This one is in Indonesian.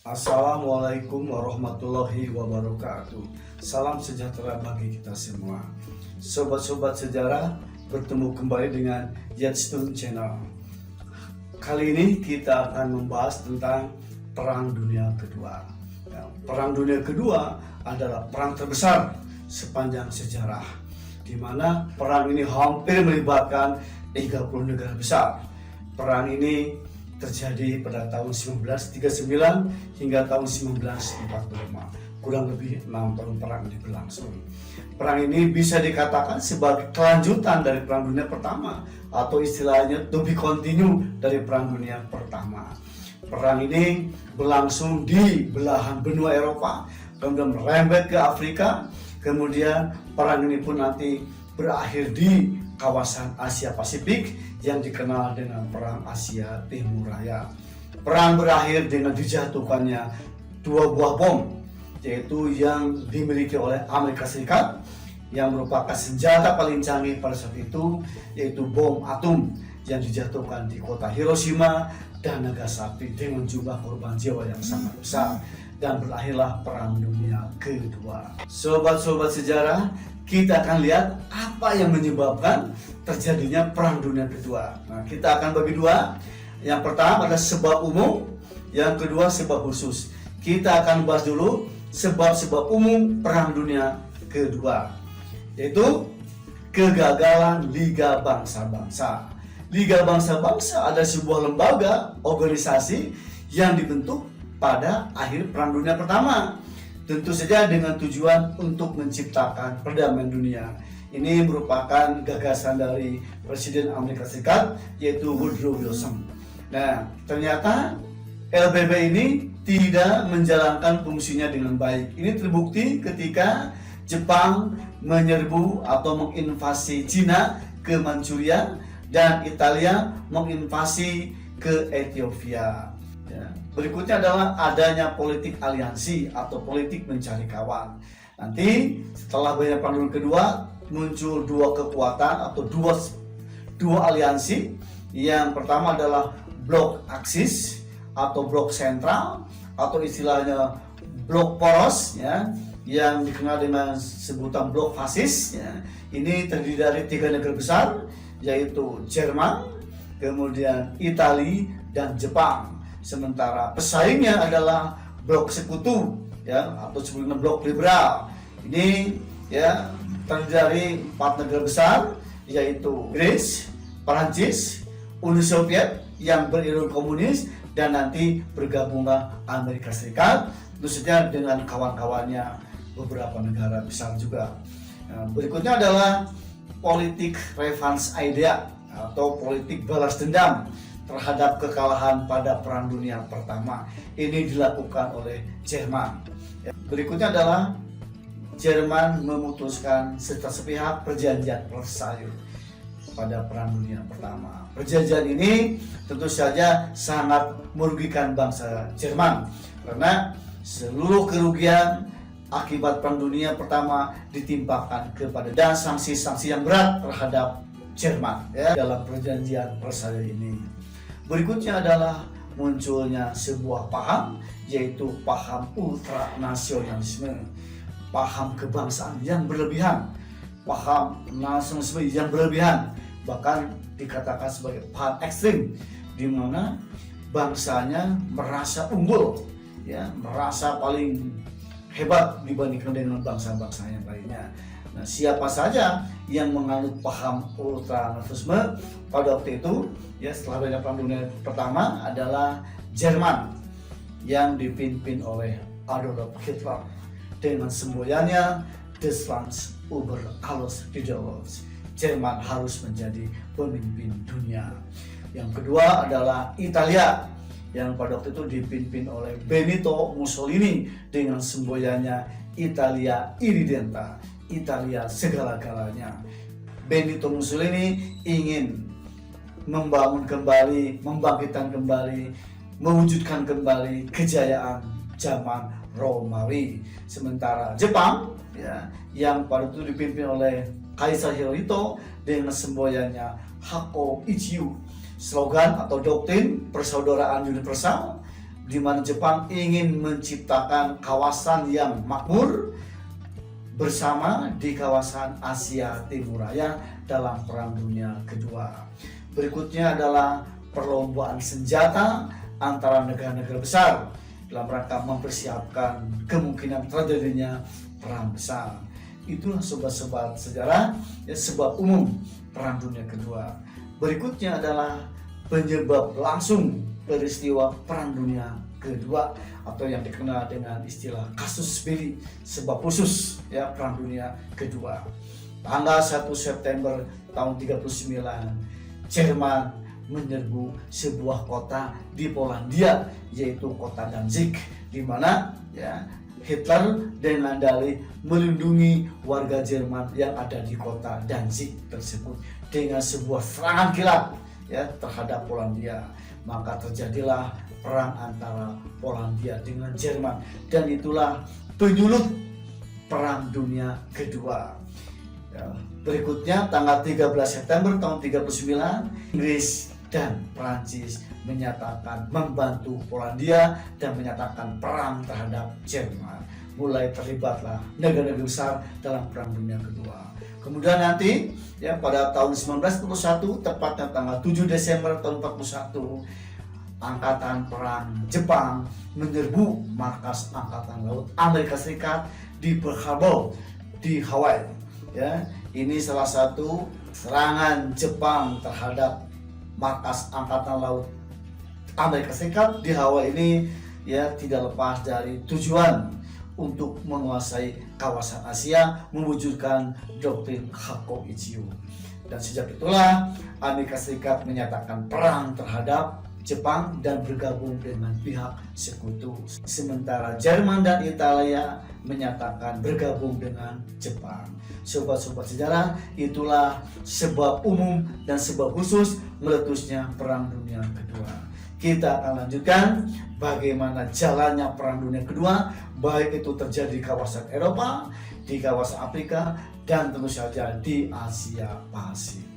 Assalamualaikum warahmatullahi wabarakatuh. Salam sejahtera bagi kita semua. Sobat-sobat sejarah, bertemu kembali dengan Yatstone Channel. Kali ini kita akan membahas tentang Perang Dunia Kedua. Perang Dunia Kedua adalah perang terbesar sepanjang sejarah, di mana perang ini hampir melibatkan 30 negara besar. Perang ini terjadi pada tahun 1939 hingga tahun 1945. Kurang lebih 6 tahun perang ini berlangsung. Perang ini bisa dikatakan sebagai kelanjutan dari Perang Dunia Pertama, atau istilahnya to be continue dari Perang Dunia Pertama. Perang ini berlangsung di belahan benua Eropa, kemudian merembet ke Afrika, kemudian perang ini pun nanti berakhir di kawasan Asia Pasifik yang dikenal dengan Perang Asia Timur Raya. Perang berakhir dengan dijatuhkannya 2 buah bom, yaitu yang dimiliki oleh Amerika Serikat yang merupakan senjata paling canggih pada saat itu, yaitu bom atom yang dijatuhkan di kota Hiroshima dan Nagasaki dengan jumlah korban jiwa yang sangat besar, dan berakhirlah Perang Dunia Kedua. Sobat-sobat sejarah, kita akan lihat apa yang menyebabkan terjadinya Perang Dunia Kedua. Nah, kita akan bagi dua. Yang pertama adalah sebab umum, yang kedua sebab khusus. Kita akan bahas dulu sebab-sebab umum Perang Dunia Kedua, yaitu kegagalan Liga Bangsa-Bangsa. Liga Bangsa-Bangsa adalah sebuah lembaga, organisasi yang dibentuk pada akhir Perang Dunia Pertama, tentu saja dengan tujuan untuk menciptakan perdamaian dunia. Ini merupakan gagasan dari Presiden Amerika Serikat, yaitu Woodrow Wilson. Nah, ternyata LBB ini tidak menjalankan fungsinya dengan baik. Ini terbukti ketika Jepang menyerbu atau menginvasi Cina ke Manchuria dan Italia menginvasi ke Ethiopia. Berikutnya adalah adanya politik aliansi atau politik mencari kawan. Nanti setelah banyak Perang Dunia Kedua muncul dua kekuatan atau dua aliansi. Yang pertama adalah blok Aksis atau blok sentral, atau istilahnya blok poros, ya, yang dikenal dengan sebutan blok fasis. Ya. Ini terdiri dari 3 negara besar, yaitu Jerman, kemudian Italia, dan Jepang. Sementara pesaingnya adalah blok sekutu, ya, atau sebelumnya blok liberal. Ini ya terdiri dari 4 negara besar, yaitu Inggris, Perancis, Uni Soviet yang berideologi komunis, dan nanti bergabunglah Amerika Serikat, tentu saja dengan kawan-kawannya beberapa negara besar juga. Nah, berikutnya adalah politik revenge idea atau politik balas dendam terhadap kekalahan pada Perang Dunia Pertama. Ini dilakukan oleh Jerman. Berikutnya adalah Jerman memutuskan secara sepihak perjanjian Versailles pada Perang Dunia Pertama. Perjanjian ini tentu saja sangat merugikan bangsa Jerman, karena seluruh kerugian akibat Perang Dunia Pertama ditimpakan kepada, dan sanksi-sanksi yang berat terhadap Jerman, ya, dalam perjanjian Versailles ini. Berikutnya adalah munculnya sebuah paham, yaitu paham ultranasionalisme, paham kebangsaan yang berlebihan, paham nasionalisme yang berlebihan, bahkan dikatakan sebagai paham ekstrim, di mana bangsanya merasa unggul, ya, merasa paling hebat dibandingkan dengan bangsa-bangsa yang lainnya. Nah, siapa saja yang menganut paham ultranasionalisme pada waktu itu, ya, setelah banyak Perang Dunia Pertama, adalah Jerman yang dipimpin oleh Adolf Hitler dengan semboyannya Deutschland über alles Deutschland. Jerman harus menjadi pemimpin dunia. Yang kedua adalah Italia yang pada waktu itu dipimpin oleh Benito Mussolini dengan semboyannya Italia Irridenta, Italia segala-galanya. Benito Mussolini ingin membangun kembali, membangkitkan kembali, mewujudkan kembali kejayaan zaman Romawi. Sementara Jepang, ya, yang pada itu dipimpin oleh Kaisar Hirohito dengan semboyannya Hakko Ichiu, slogan atau doktrin persaudaraan universal, di mana Jepang ingin menciptakan kawasan yang makmur bersama di kawasan Asia Timur Raya dalam Perang Dunia Kedua. Berikutnya adalah perlombaan senjata antara negara-negara besar dalam rangka mempersiapkan kemungkinan terjadinya perang besar. Itulah sobat-sobat sejarah, ya, sebab umum Perang Dunia Kedua. Berikutnya adalah penyebab langsung peristiwa Perang Dunia Kedua atau yang dikenal dengan istilah kasus belli, sebab khusus, ya, Perang Dunia Kedua. Tanggal 1 September tahun 39, Jerman menyerbu sebuah kota di Polandia, yaitu kota Danzig, di mana, ya, Hitler dengan dalih melindungi warga Jerman yang ada di kota Danzig tersebut dengan sebuah serangan kilat, ya, terhadap Polandia. Maka terjadilah perang antara Polandia dengan Jerman, dan itulah penyulut Perang Dunia Kedua. Ya, berikutnya tanggal 13 September tahun 39, Inggris dan Prancis menyatakan membantu Polandia dan menyatakan perang terhadap Jerman. Mulai terlibatlah negara-negara besar dalam Perang Dunia Kedua. Kemudian nanti, ya, pada tahun 1941, tepatnya tanggal 7 Desember tahun 41, Angkatan Perang Jepang menyerbu markas Angkatan Laut Amerika Serikat di Pearl Harbor di Hawaii. Ya, ini salah satu serangan Jepang terhadap markas Angkatan Laut Amerika Serikat di Hawaii ini, ya, tidak lepas dari tujuan untuk menguasai kawasan Asia, mewujudkan doktrin Hakoichiyo. Dan sejak itulah Amerika Serikat menyatakan perang terhadap Jepang dan bergabung dengan pihak sekutu. Sementara Jerman dan Italia menyatakan bergabung dengan Jepang. Sobat-sobat sejarah, itulah sebab umum dan sebab khusus meletusnya Perang Dunia Kedua. Kita akan lanjutkan bagaimana jalannya Perang Dunia Kedua, baik itu terjadi di kawasan Eropa, di kawasan Afrika, dan tentu saja di Asia Pasifik.